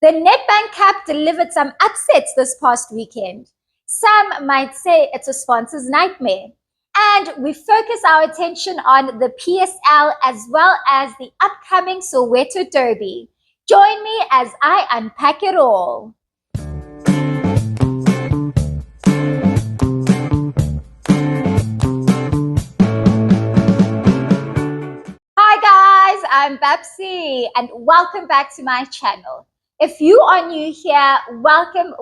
The Nedbank Cup delivered some upsets this past weekend. Some might say it's a sponsor's nightmare. And we focus our attention on the PSL as well as the upcoming Soweto Derby. Join me as I unpack it all. Hi guys, I'm Babsy and welcome back to my channel. If you are new here, welcome.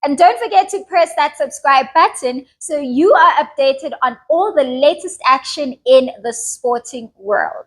And don't forget to press that subscribe button so you are updated on all the latest action in the sporting world.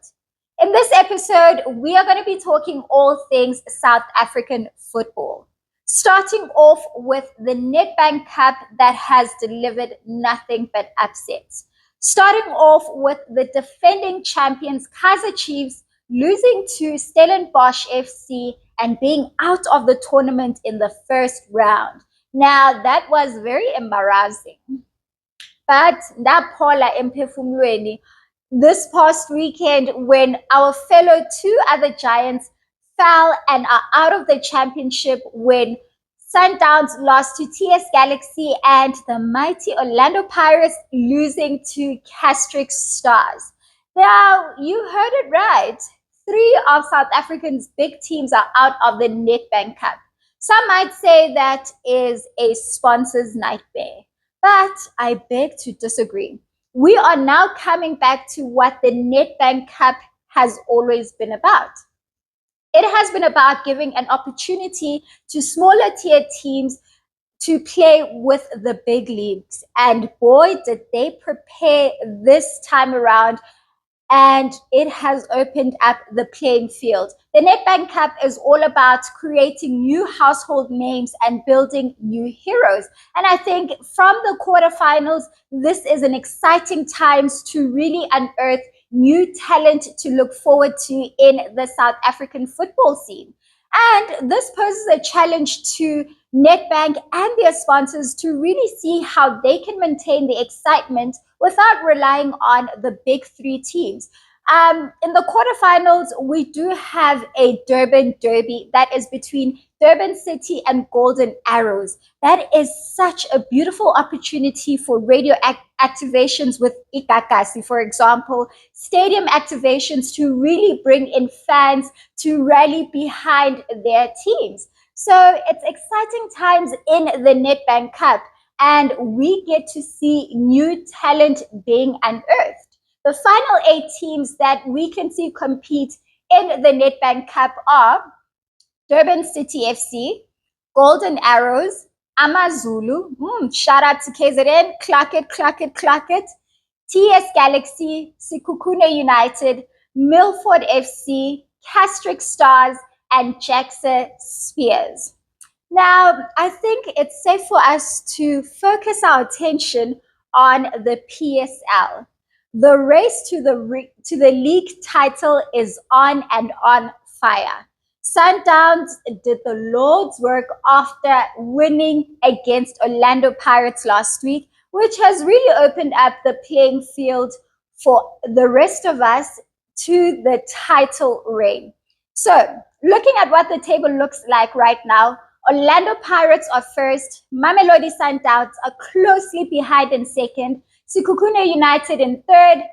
In this episode, we are going to be talking all things South African football. Starting off with the Nedbank Cup that has delivered nothing but upsets. Starting off with the defending champions Kaizer Chiefs losing to Stellenbosch FC and being out of the tournament in the first round. Now, that was very embarrassing. But Napola Empefumlueni, this past weekend when our fellow two other giants fell and are out of the championship when Sundowns lost to TS Galaxy and the mighty Orlando Pirates losing to Kaizer Stars. Now, you heard it right. 3 of South Africa's big teams are out of the Nedbank Cup. Some might say that is a sponsor's nightmare, but I beg to disagree. We are now coming back to what the Nedbank Cup has always been about. It has been about giving an opportunity to smaller tier teams to play with the big leagues. And boy, did they prepare this time around. And it has opened up the playing field. The Nedbank Cup is all about creating new household names and building new heroes. And I think from the quarterfinals, this is an exciting time to really unearth new talent to look forward to in the South African football scene. And this poses a challenge to Nedbank and their sponsors to really see how they can maintain the excitement without relying on the big 3 teams. In the quarterfinals, we do have a Durban Derby that is between Durban City and Golden Arrows. That is such a beautiful opportunity for radio activations with Ikakasi, for example, stadium activations to really bring in fans to rally behind their teams. So it's exciting times in the Nedbank Cup, and we get to see new talent being unearthed. The final 8 teams that we can see compete in the Nedbank Cup are Durban City FC, Golden Arrows, AmaZulu, shout out to KZN, clock it, TS Galaxy, Sekhukhune United, Milford FC, Kaizer Stars, and Jaxa Spears. Now, I think it's safe for us to focus our attention on the PSL. The race to the league title is on and on fire. Sundowns did the Lord's work after winning against Orlando Pirates last week, which has really opened up the playing field for the rest of us to the title reign. So, looking at what the table looks like right now, Orlando Pirates are first, Mamelodi Sundowns are closely behind in second, Sekhukhune United in third,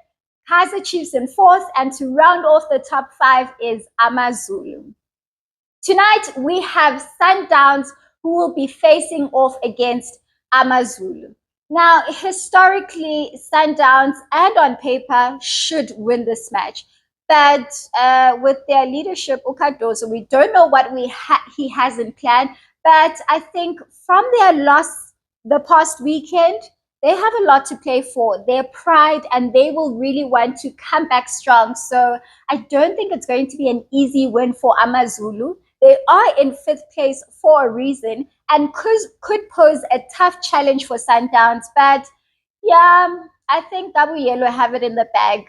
Kaizer Chiefs in fourth, and to round off the top 5 is AmaZulu. Tonight, we have Sundowns who will be facing off against AmaZulu. Now, historically, Sundowns and on paper should win this match. But with their leadership, Ukadoso, we don't know what he has in plan. But I think from their loss the past weekend, they have a lot to play for, their pride, and they will really want to come back strong. So I don't think it's going to be an easy win for AmaZulu. They are in 5th place for a reason and could pose a tough challenge for Sundowns. But yeah, I think Gabu Yellow have it in the bag.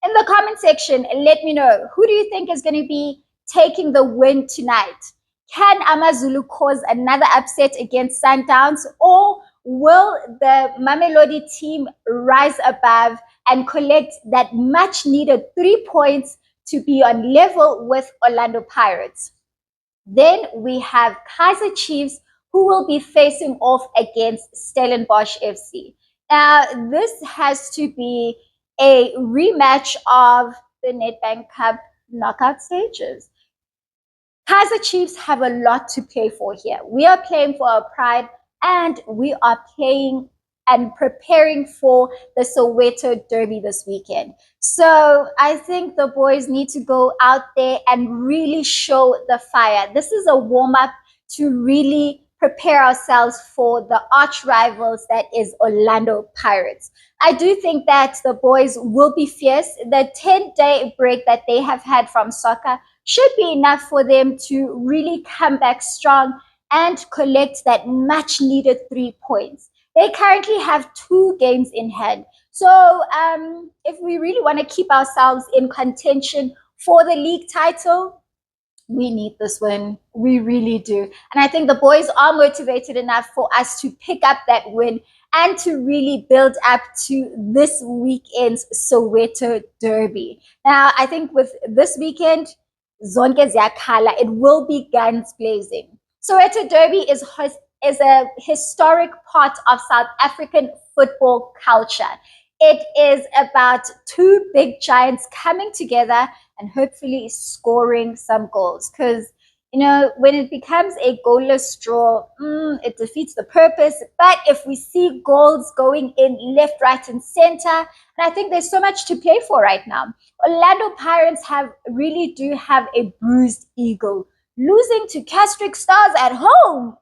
In the comment section, let me know, who do you think is going to be taking the win tonight? Can AmaZulu cause another upset against Sundowns, or will the Mamelodi team rise above and collect that much needed 3 points to be on level with Orlando Pirates? Then we have Kaizer Chiefs, who will be facing off against Stellenbosch FC. Now, this has to be a rematch of the Nedbank Cup knockout stages. Kaizer Chiefs have a lot to play for here. We are playing for our pride, and we are playing and preparing for the Soweto Derby this weekend. So I think the boys need to go out there and really show the fire. This is a warm up to really prepare ourselves for the arch rivals that is Orlando Pirates. I do think that the boys will be fierce. The 10-day break that they have had from soccer should be enough for them to really come back strong and collect that much needed 3 points. They currently have 2 games in hand. So if we really want to keep ourselves in contention for the league title, we need this win. We really do. And I think the boys are motivated enough for us to pick up that win and to really build up to this weekend's Soweto Derby. Now, I think with this weekend, zonke ziyakhala, it will be guns blazing. Soweto Derby is a historic part of South African football culture. It is about two big giants coming together and hopefully scoring some goals. Because, when it becomes a goalless draw, it defeats the purpose. But if we see goals going in left, right, and center, and I think there's so much to play for right now. Orlando Pirates really do have a bruised ego. Losing to Castric Stars at home,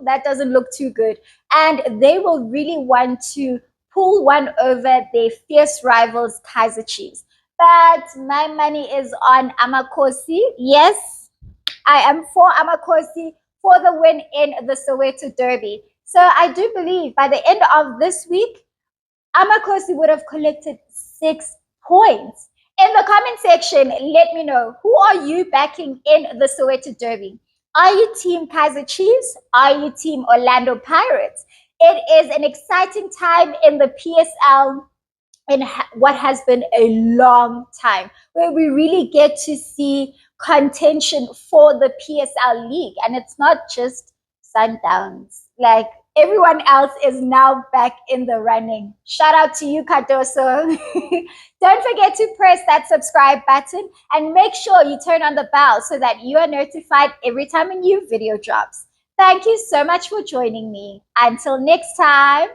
that doesn't look too good. And they will really want to pull one over their fierce rivals, Kaizer Chiefs. But my money is on Amakosi. Yes, I am for Amakosi for the win in the Soweto Derby. So I do believe by the end of this week, Amakosi would have collected 6 points. In the comment section, let me know, who are you backing in the Soweto Derby? Are you team Kaizer Chiefs? Are you team Orlando Pirates? It is an exciting time in the PSL in what has been a long time, where we really get to see contention for the PSL league. And it's not just Sundowns. Like, everyone else is now back in the running. Shout out to you, Cardoso. Don't forget to press that subscribe button and make sure you turn on the bell so that you are notified every time a new video drops. Thank you so much for joining me. Until next time.